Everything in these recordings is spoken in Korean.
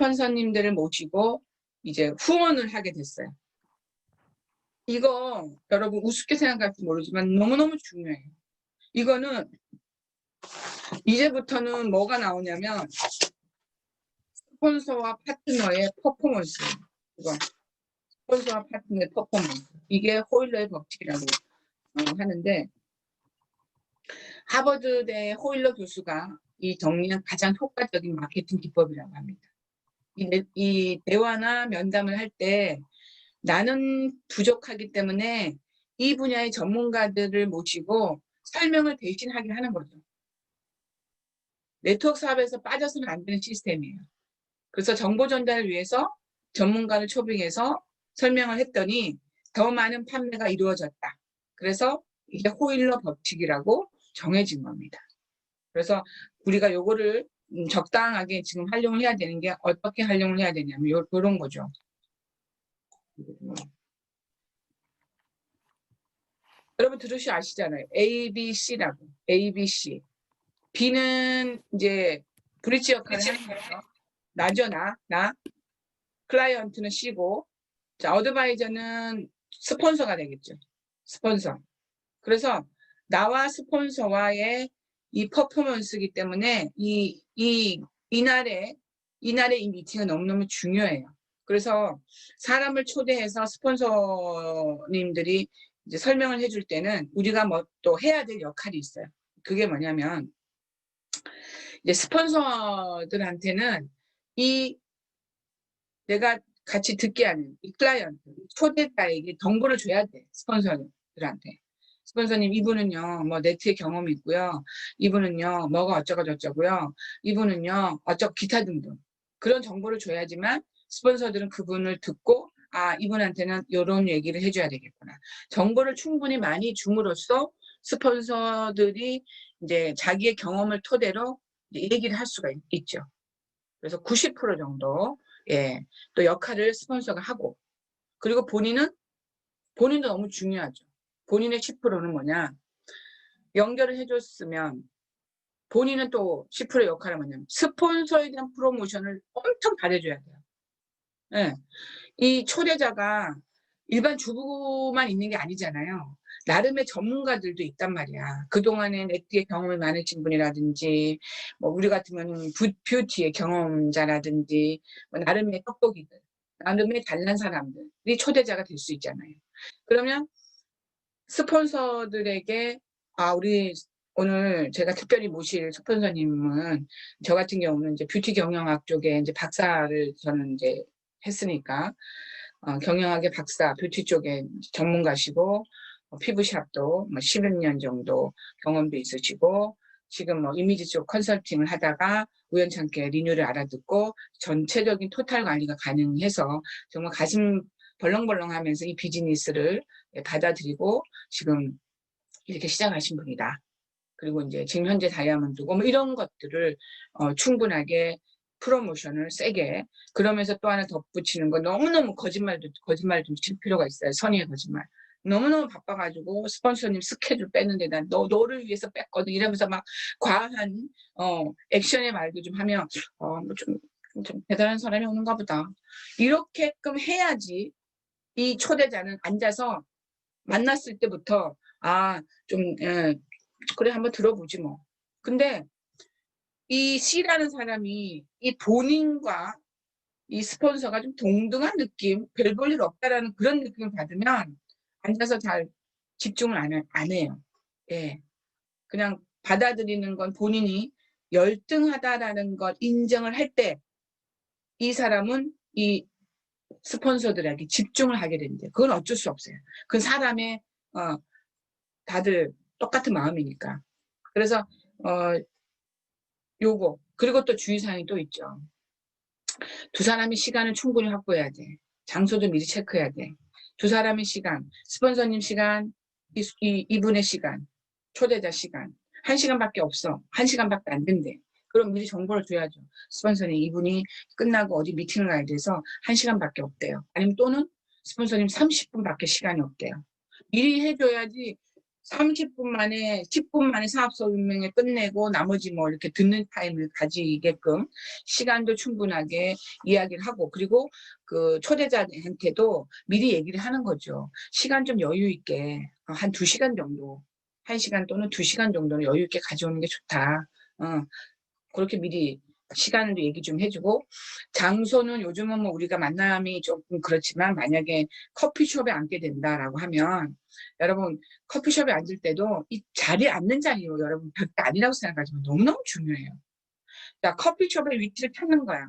스폰서님들을 모시고 이제 후원을 하게 됐어요. 이거 여러분 우습게 생각할지 모르지만 너무너무 중요해요. 이거는 이제부터는 뭐가 나오냐면 스폰서와 파트너의 퍼포먼스. 이거 스폰서와 파트너의 퍼포먼스. 이게 호일러의 법칙이라고 하는데, 하버드대 호일러 교수가 이 정리한 가장 효과적인 마케팅 기법이라고 합니다. 이 대화나 면담을 할 때 나는 부족하기 때문에 이 분야의 전문가들을 모시고 설명을 대신하게 하는 거죠. 네트워크 사업에서 빠져서는 안 되는 시스템이에요. 그래서 정보 전달을 위해서 전문가를 초빙해서 설명을 했더니 더 많은 판매가 이루어졌다. 그래서 이게 호일러 법칙이라고 정해진 겁니다. 그래서 우리가 요거를 적당하게 지금 활용을 해야 되는 게 어떻게 활용을 해야 되냐면 요런 거죠. 여러분 들으시 아시잖아요. A, B, C라고. A, B, C. B는 이제 브릿지 역할을 하는 거죠. 나죠, 나. 클라이언트는 C고, 자, 어드바이저는 스폰서가 되겠죠. 스폰서. 그래서 나와 스폰서와의 이 퍼포먼스이기 때문에 이날의 이 미팅은 너무너무 중요해요. 그래서 사람을 초대해서 스폰서님들이 이제 설명을 해줄 때는 우리가 뭐 또 해야 될 역할이 있어요. 그게 뭐냐면 이제 스폰서들한테는 이 내가 같이 듣게 하는 이 클라이언트, 초대자에게 정보를 줘야 돼. 스폰서들한테. 스폰서님, 이분은요, 뭐, 네트의 경험이 있고요. 이분은요, 뭐가 어쩌고 저쩌고요. 이분은요, 어쩌고 기타 등등. 그런 정보를 줘야지만 스폰서들은 그분을 듣고, 아, 이분한테는 이런 얘기를 해줘야 되겠구나. 정보를 충분히 많이 줌으로써 스폰서들이 이제 자기의 경험을 토대로 얘기를 할 수가 있죠. 그래서 90% 정도, 예, 또 역할을 스폰서가 하고, 그리고 본인도 너무 중요하죠. 본인의 10%는 뭐냐, 연결을 해줬으면 본인은 또 10% 역할은 뭐냐면 스폰서에 대한 프로모션을 엄청 잘해줘야 돼요. 예, 이 초대자가 일반 주부만 있는 게 아니잖아요. 나름의 전문가들도 있단 말이야. 그동안에 네트의 경험이 많으신 분이라든지, 뭐 우리 같으면 뷰티의 경험자라든지, 뭐 나름의 떡볶이들, 나름의 잘난 사람들이 초대자가 될 수 있잖아요. 그러면 스폰서들에게, 아, 우리 오늘 제가 특별히 모실 스폰서님은 저 같은 경우는 이제 뷰티 경영학 쪽에 이제 박사를 저는 이제 했으니까, 경영학의 박사, 뷰티 쪽에 전문가시고, 피부샵도 뭐 10년 정도 경험도 있으시고, 지금 뭐 이미지 쪽 컨설팅을 하다가 우연찮게 리뉴를 알아듣고 전체적인 토탈 관리가 가능해서 정말 가슴 벌렁벌렁 하면서 이 비즈니스를 받아들이고 지금 이렇게 시작하신 분이다. 그리고 이제 지금 현재 다이아몬드고 뭐 이런 것들을 충분하게 프로모션을 세게, 그러면서 또 하나 덧붙이는 거, 너무너무 거짓말 좀 칠 필요가 있어요. 선의의 거짓말. 너무너무 바빠가지고 스폰서님 스케줄 뺐는데 난 너를 위해서 뺐거든 이러면서 막 과한 액션의 말도 좀 하면 좀 대단한 사람이 오는가 보다. 이렇게끔 해야지 이 초대자는 앉아서 만났을 때부터 그래 한번 들어보지 뭐. 근데 이 C라는 사람이 이 본인과 이 스폰서가 좀 동등한 느낌, 별 볼 일 없다라는 그런 느낌을 받으면 앉아서 잘 집중을 안 해요. 예. 그냥 받아들이는 건 본인이 열등하다라는 걸 인정을 할 때 이 사람은 이 스폰서들에게 집중을 하게 됩니다. 그건 어쩔 수 없어요. 그건 사람의 다들 똑같은 마음이니까. 그래서 요거 그리고 또 주의사항이 또 있죠. 두 사람이 시간을 충분히 확보해야 돼. 장소도 미리 체크해야 돼. 두 사람의 시간, 스폰서님 시간, 이분의 시간, 초대자 시간 1시간밖에 없어. 1시간밖에 안 된대. 그럼 미리 정보를 줘야죠. 스폰서님 이분이 끝나고 어디 미팅을 가야 돼서 1시간밖에 없대요. 아니면 또는 스폰서님 30분밖에 시간이 없대요. 미리 해줘야지 30분 만에 10분 만에 사업 설명회 끝내고 나머지 뭐 이렇게 듣는 타임을 가지게끔 시간도 충분하게 이야기를 하고, 그리고 그 초대자한테도 미리 얘기를 하는 거죠. 시간 좀 여유 있게 한 2시간 정도, 1시간 또는 2시간 정도는 여유 있게 가져오는 게 좋다. 그렇게 미리 시간을 얘기 좀 해주고, 장소는 요즘은 뭐 우리가 만남이 조금 그렇지만 만약에 커피숍에 앉게 된다라고 하면, 여러분 커피숍에 앉을 때도 이 자리에 앉는 자리요, 여러분 별게 아니라고 생각하지만 너무너무 중요해요. 자, 커피숍의 위치를 찾는 거야.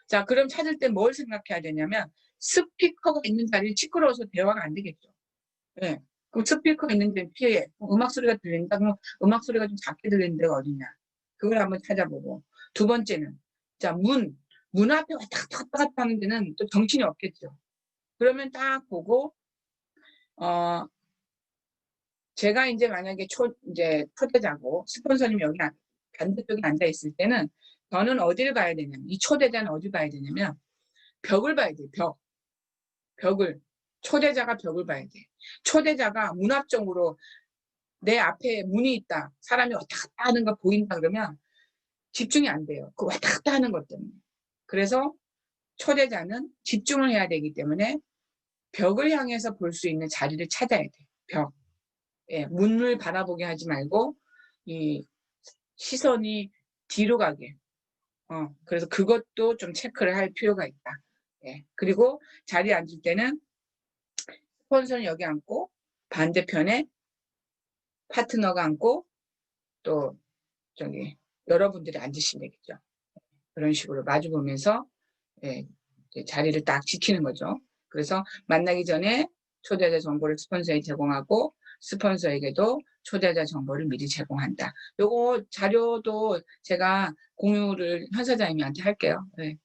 자, 그럼 찾을 때 뭘 생각해야 되냐면, 스피커가 있는 자리를 시끄러워서 대화가 안 되겠죠. 예. 그럼 스피커가 있는 데는 피해. 음악 소리가 들린다. 그럼 음악 소리가 좀 작게 들리는 데가 어디냐. 그걸 한번 찾아보고. 두 번째는, 자, 문 앞에 왔다 갔다 하는 데는 또 정신이 없겠죠. 그러면 딱 보고, 제가 이제 만약에 이제 초대자고 스폰서님 여기 반대쪽에 앉아 있을 때는 저는 어디를 봐야 되냐면, 이 초대자는 어디 봐야 되냐면, 벽을 봐야 돼요. 벽을. 초대자가 벽을 봐야 돼. 초대자가 문 앞쪽으로 내 앞에 문이 있다, 사람이 왔다 갔다 하는 거 보인다 그러면 집중이 안 돼요. 그 왔다 갔다 하는 것 때문에. 그래서 초대자는 집중을 해야 되기 때문에 벽을 향해서 볼 수 있는 자리를 찾아야 돼. 벽. 예, 문을 바라보게 하지 말고 이 시선이 뒤로 가게. 그래서 그것도 좀 체크를 할 필요가 있다. 예, 그리고 자리에 앉을 때는 스폰서는 여기 앉고 반대편에 파트너가 앉고 또 저기 여러분들이 앉으시면 되겠죠. 그런 식으로 마주보면서, 예, 자리를 딱 지키는 거죠. 그래서 만나기 전에 초대자 정보를 스폰서에 제공하고 스폰서에게도 초대자 정보를 미리 제공한다. 요거 자료도 제가 공유를 현 사장님한테 할게요. 네.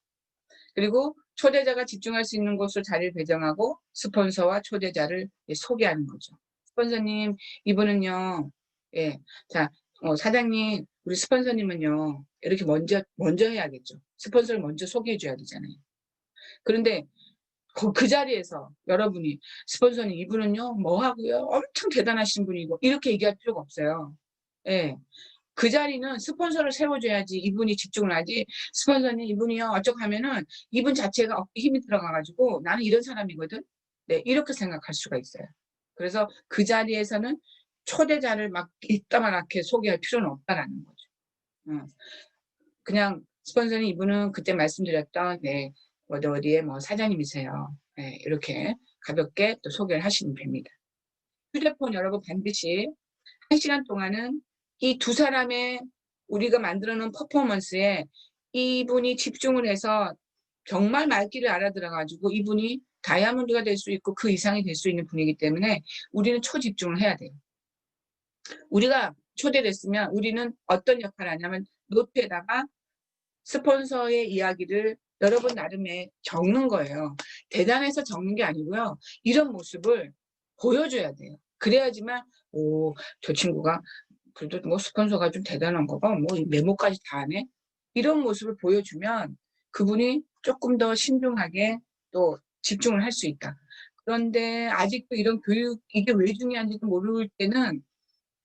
그리고 초대자가 집중할 수 있는 곳으로 자리를 배정하고 스폰서와 초대자를 소개하는 거죠. 스폰서님, 이분은요, 예, 자, 사장님, 우리 스폰서님은요, 이렇게 먼저 해야겠죠. 스폰서를 먼저 소개해줘야 되잖아요. 그런데 그 자리에서 여러분이 스폰서님, 이분은요, 뭐 하고요, 엄청 대단하신 분이고, 이렇게 얘기할 필요가 없어요. 예. 그 자리는 스폰서를 세워줘야지 이분이 집중을 하지, 스폰서님 이분이요 어쩌고 하면은 이분 자체가 어깨에 힘이 들어가가지고 나는 이런 사람이거든, 네, 이렇게 생각할 수가 있어요. 그래서 그 자리에서는 초대자를 막 이따만하게 소개할 필요는 없다라는 거죠. 그냥 스폰서님 이분은 그때 말씀드렸던, 네, 어디에 뭐 사장님이세요, 네, 이렇게 가볍게 또 소개를 하시면 됩니다. 휴대폰 여러분 반드시 1시간 동안은 이 두 사람의 우리가 만들어 놓은 퍼포먼스에 이분이 집중을 해서 정말 말귀를 알아들어가지고 이분이 다이아몬드가 될 수 있고 그 이상이 될 수 있는 분이기 때문에 우리는 초집중을 해야 돼요. 우리가 초대됐으면 우리는 어떤 역할을 하냐면 노트에다가 스폰서의 이야기를 여러분 나름의 적는 거예요. 대단해서 적는 게 아니고요. 이런 모습을 보여줘야 돼요. 그래야지만, 오, 저 친구가 그래도 뭐 스폰서가 좀 대단한 거가 뭐 메모까지 다 하네, 이런 모습을 보여주면 그분이 조금 더 신중하게 또 집중을 할 수 있다. 그런데 아직도 이런 교육, 이게 왜 중요한지도 모를 때는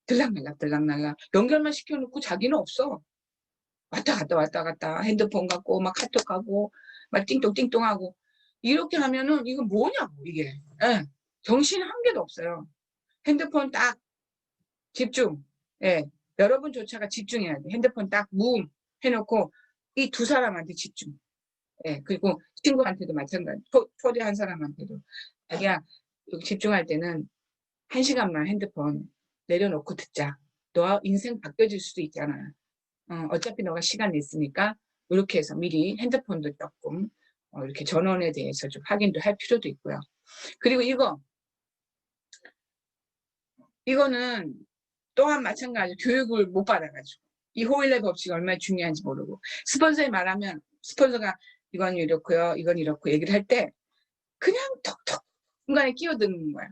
들락날락 연결만 시켜놓고 자기는 없어. 왔다 갔다 핸드폰 갖고 막 카톡 하고 막 띵똥띵똥하고 이렇게 하면은 이거 뭐냐고 이게. 예, 정신 한 개도 없어요. 핸드폰 딱 집중. 예, 여러분조차가 집중해야 돼. 핸드폰 딱 무음 해놓고 이 두 사람한테 집중. 예, 그리고 친구한테도 마찬가지. 초대한 사람한테도 자기야, 여기 집중할 때는 1시간만 핸드폰 내려놓고 듣자. 너 인생 바뀌어질 수도 있잖아. 어차피 너가 시간 냈으니까 이렇게 해서 미리 핸드폰도 조금 이렇게 전원에 대해서 좀 확인도 할 필요도 있고요. 그리고 이거는 또한 마찬가지로 교육을 못 받아가지고 이 호일레 법칙이 얼마나 중요한지 모르고 스폰서에 말하면 스폰서가 이건 이렇고요, 이건 이렇고 얘기를 할 때 그냥 톡톡 중간에 끼어드는 거야.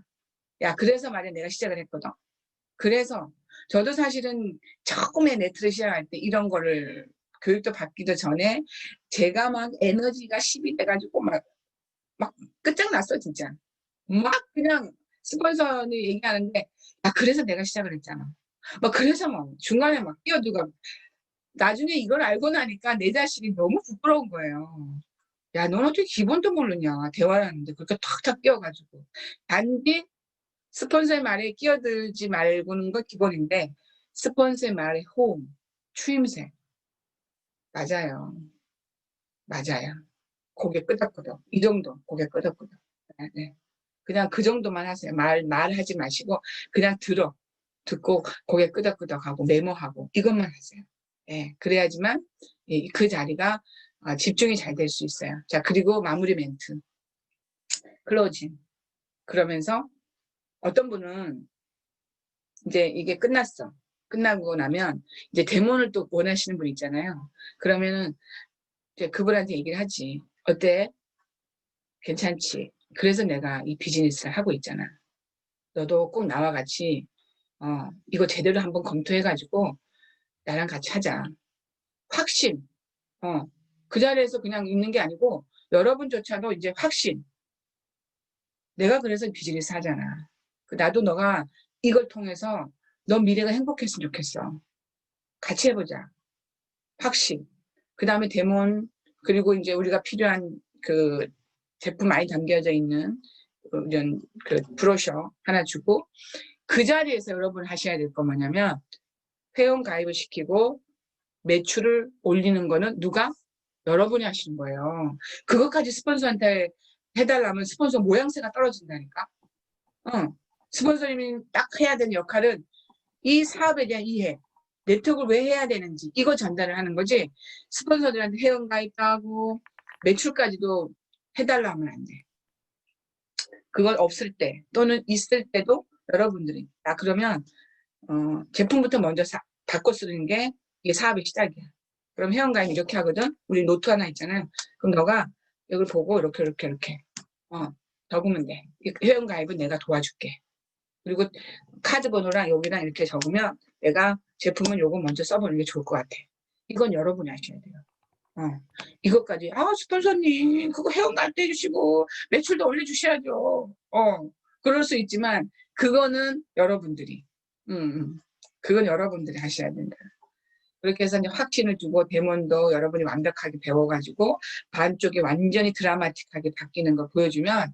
야, 그래서 말이야 내가 시작을 했거든. 그래서 저도 사실은 처음에 네트를 시작할 때 이런 거를 교육도 받기도 전에 제가 막 에너지가 10이 돼가지고 막 끝장났어 진짜. 막 그냥 스폰서는 얘기하는데, 야, 그래서 내가 시작을 했잖아. 막 그래서 막 중간에 막 끼어들고, 나중에 이걸 알고 나니까 내 자식이 너무 부끄러운 거예요. 야, 넌 어떻게 기본도 모르냐. 대화를 하는데 그렇게 탁탁 끼어가지고. 단지 스폰서의 말에 끼어들지 말고는 건 기본인데, 스폰서의 말에 호응, 추임새. 맞아요. 맞아요. 고개 끄덕끄덕. 이 정도. 고개 끄덕끄덕. 네, 네. 그냥 그 정도만 하세요. 말하지 마시고, 그냥 듣고, 고개 끄덕끄덕하고, 메모하고, 이것만 하세요. 예, 그래야지만, 그 자리가 집중이 잘 될 수 있어요. 자, 그리고 마무리 멘트. 클로징. 그러면서 어떤 분은 이제 이게 끝났어. 끝나고 나면 이제 데모를 또 원하시는 분 있잖아요. 그러면은 이제 그분한테 얘기를 하지. 어때? 괜찮지? 그래서 내가 이 비즈니스를 하고 있잖아. 너도 꼭 나와 같이 이거 제대로 한번 검토해가지고 나랑 같이 하자. 확신. 그 자리에서 그냥 있는 게 아니고 여러분조차도 이제 확신. 내가 그래서 비즈니스 하잖아. 나도 너가 이걸 통해서 너 미래가 행복했으면 좋겠어. 같이 해보자. 확신. 그 다음에 데몬, 그리고 이제 우리가 필요한 그 제품 많이 담겨져 있는 이런 그 브로셔 하나 주고, 그 자리에서 여러분 하셔야 될 거 뭐냐면, 회원 가입을 시키고 매출을 올리는 거는 누가? 여러분이 하시는 거예요. 그것까지 스폰서한테 해달라면 스폰서 모양새가 떨어진다니까. 스폰서님이 딱 해야 되는 역할은 이 사업에 대한 이해, 네트워크를 왜 해야 되는지 이거 전달을 하는 거지. 스폰서들한테 회원 가입도 하고 매출까지도 해달라 하면 안 돼. 그걸 없을 때 또는 있을 때도 여러분들이 그러면 제품부터 먼저 바꿔 쓰는 게 이게 사업의 시작이야. 그럼 회원 가입 이렇게 하거든. 우리 노트 하나 있잖아요. 그럼 너가 이걸 보고 이렇게 적으면 돼. 회원 가입은 내가 도와줄게. 그리고 카드 번호랑 여기랑 이렇게 적으면 내가 제품은 요거 먼저 써보는 게 좋을 것 같아. 이건 여러분이 하셔야 돼요. 이것까지 스폰서님 그거 회원가입도 해주시고 매출도 올려주셔야죠. 그럴 수 있지만 그거는 여러분들이 그건 여러분들이 하셔야 된다. 그렇게 해서 이제 확신을 주고 데몬도 여러분이 완벽하게 배워가지고 반쪽이 완전히 드라마틱하게 바뀌는 걸 보여주면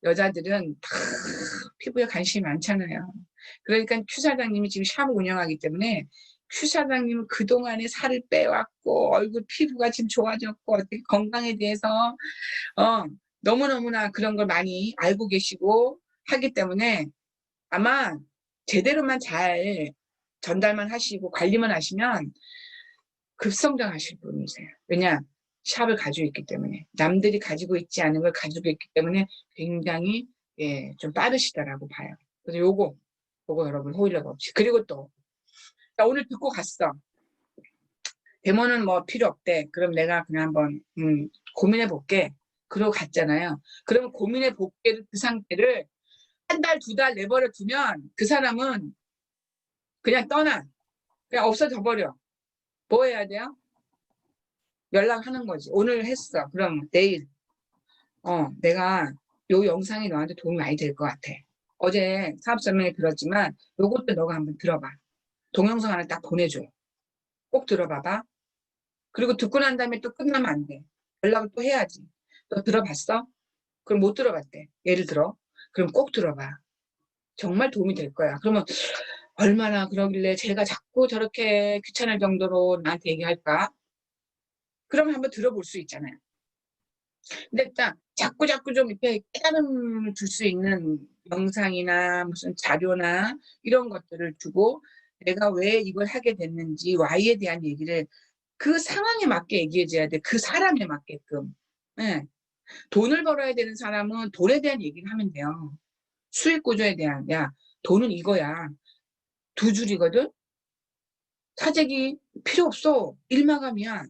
여자들은 다 피부에 관심이 많잖아요. 그러니까 큐 사장님이 지금 샵을 운영하기 때문에 큐 사장님은 그동안에 살을 빼왔고 얼굴 피부가 지금 좋아졌고 어떻게 건강에 대해서 너무너무나 그런 걸 많이 알고 계시고 하기 때문에 아마 제대로만 잘 전달만 하시고 관리만 하시면 급성장하실 분이세요. 왜냐? 샵을 가지고 있기 때문에 남들이 가지고 있지 않은 걸 가지고 있기 때문에 굉장히 좀 빠르시다라고 봐요. 그래서 요거 여러분 호일러가 없이. 그리고 또 오늘 듣고 갔어. 데모는 뭐 필요 없대. 그럼 내가 그냥 한번 고민해 볼게. 그러고 갔잖아요. 그러면 고민해 볼게 그 상태를 한 달, 두 달 내버려 두면 그 사람은 그냥 떠나. 그냥 없어져 버려. 뭐 해야 돼요? 연락하는 거지. 오늘 했어. 그럼 내일 내가 요 영상이 너한테 도움이 많이 될 것 같아. 어제 사업 설명회 들었지만 요것도 너가 한번 들어봐. 동영상 하나 딱 보내줘. 꼭 들어봐봐. 그리고 듣고 난 다음에 또 끝나면 안 돼. 연락을 또 해야지. 너 들어봤어? 그럼 못 들어봤대. 예를 들어. 그럼 꼭 들어봐. 정말 도움이 될 거야. 그러면 얼마나 그러길래 제가 자꾸 저렇게 귀찮을 정도로 나한테 얘기할까? 그러면 한번 들어볼 수 있잖아요. 근데 일단 자꾸 좀 이렇게 깨달음을 줄 수 있는 영상이나 무슨 자료나 이런 것들을 주고 내가 왜 이걸 하게 됐는지 Y에 대한 얘기를 그 상황에 맞게 얘기해줘야 돼. 그 사람에 맞게끔. 네. 돈을 벌어야 되는 사람은 돈에 대한 얘기를 하면 돼요. 수익 구조에 대한, 야, 돈은 이거야. 두 줄이거든? 사재기 필요 없어. 일마감이야.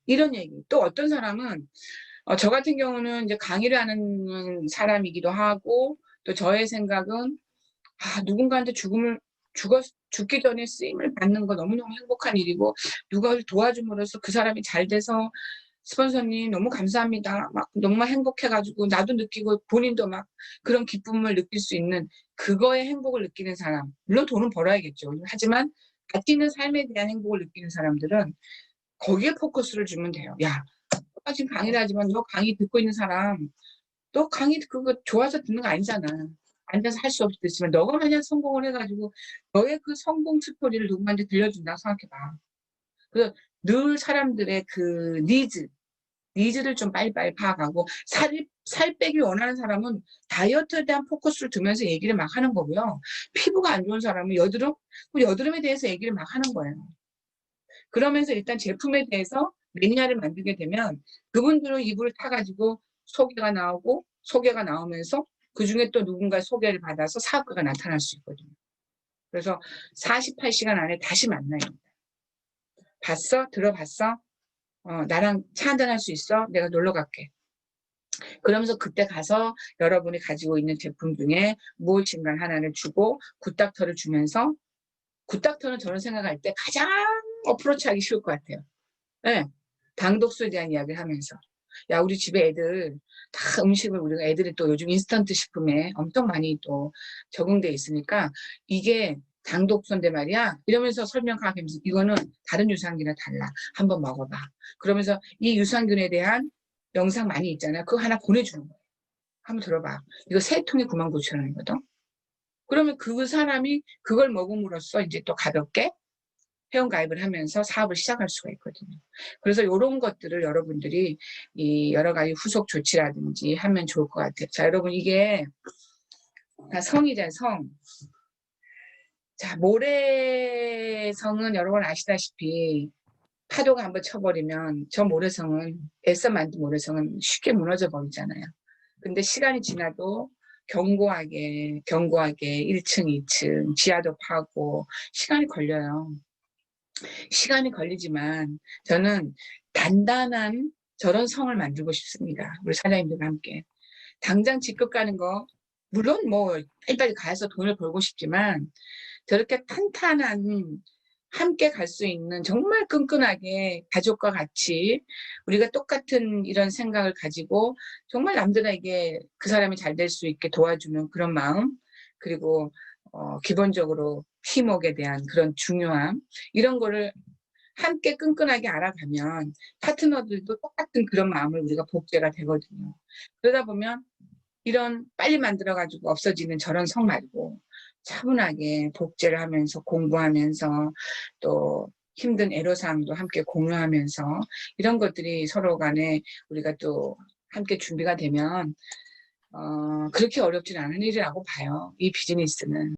이런 얘기. 또 어떤 사람은, 저 같은 경우는 이제 강의를 하는 사람이기도 하고, 또 저의 생각은, 누군가한테 죽기 전에 쓰임을 받는 거 너무너무 행복한 일이고, 누가 도와줌으로써 그 사람이 잘 돼서 스폰서님 너무 감사합니다. 막 너무 행복해가지고 나도 느끼고 본인도 막 그런 기쁨을 느낄 수 있는 그거의 행복을 느끼는 사람. 물론 돈은 벌어야겠죠. 하지만 아끼는 삶에 대한 행복을 느끼는 사람들은 거기에 포커스를 주면 돼요. 야, 오빠 지금 강의를 하지만 너 강의 듣고 있는 사람, 너 강의 그거 좋아서 듣는 거 아니잖아. 앉아서 할 수 없이 듣지만 너가 만약 성공을 해가지고 너의 그 성공 스토리를 누구한테 들려준다 생각해봐. 그래서 늘 사람들의 그 니즈를 좀 빨리빨리 파악하고 살 빼기 원하는 사람은 다이어트에 대한 포커스를 두면서 얘기를 막 하는 거고요. 피부가 안 좋은 사람은 여드름에 대해서 얘기를 막 하는 거예요. 그러면서 일단 제품에 대해서 매니아를 만들게 되면 그분들은 이불을 타가지고 소개가 나오면서 그중에 또 누군가의 소개를 받아서 사업가가 나타날 수 있거든요. 그래서 48시간 안에 다시 만나요. 봤어? 들어봤어? 나랑 차 한잔 할 수 있어? 내가 놀러 갈게. 그러면서 그때 가서 여러분이 가지고 있는 제품 중에 무엇인가 하나를 주고 굿닥터를 주면서 굿닥터는 저는 생각할 때 가장 어프로치하기 쉬울 것 같아요. 네. 당독수에 대한 이야기를 하면서 야 우리 집에 애들 다 음식을 우리가 애들이 또 요즘 인스턴트 식품에 엄청 많이 또 적응돼 있으니까 이게 당독수인데 말이야 이러면서 설명하면서 이거는 다른 유산균이랑 달라 한번 먹어봐 그러면서 이 유산균에 대한 영상 많이 있잖아요 그거 하나 보내주는 거예요 한번 들어봐 이거 3통에 99,000원이거든 그러면 그 사람이 그걸 먹음으로써 이제 또 가볍게 회원가입을 하면서 사업을 시작할 수가 있거든요. 그래서 이런 것들을 여러분들이 이 여러 가지 후속 조치라든지 하면 좋을 것 같아요. 자, 여러분 이게 다 성이죠, 성. 자, 모래성은 여러분 아시다시피 파도가 한번 쳐버리면 저 모래성은 애써 만든 모래성은 쉽게 무너져 버리잖아요. 근데 시간이 지나도 견고하게 1층, 2층 지하도 파고 시간이 걸려요. 시간이 걸리지만 저는 단단한 저런 성을 만들고 싶습니다. 우리 사장님들과 함께. 당장 직급 가는 거 물론 뭐 빨리빨리 가서 돈을 벌고 싶지만 저렇게 탄탄한 함께 갈 수 있는 정말 끈끈하게 가족과 같이 우리가 똑같은 이런 생각을 가지고 정말 남들에게 그 사람이 잘 될 수 있게 도와주는 그런 마음 그리고 기본적으로 팀웍에 대한 그런 중요함 이런 거를 함께 끈끈하게 알아가면 파트너들도 똑같은 그런 마음을 우리가 복제가 되거든요. 그러다 보면 이런 빨리 만들어가지고 없어지는 저런 성 말고 차분하게 복제를 하면서 공부하면서 또 힘든 애로사항도 함께 공유하면서 이런 것들이 서로 간에 우리가 또 함께 준비가 되면 그렇게 어렵진 않은 일이라고 봐요. 이 비즈니스는.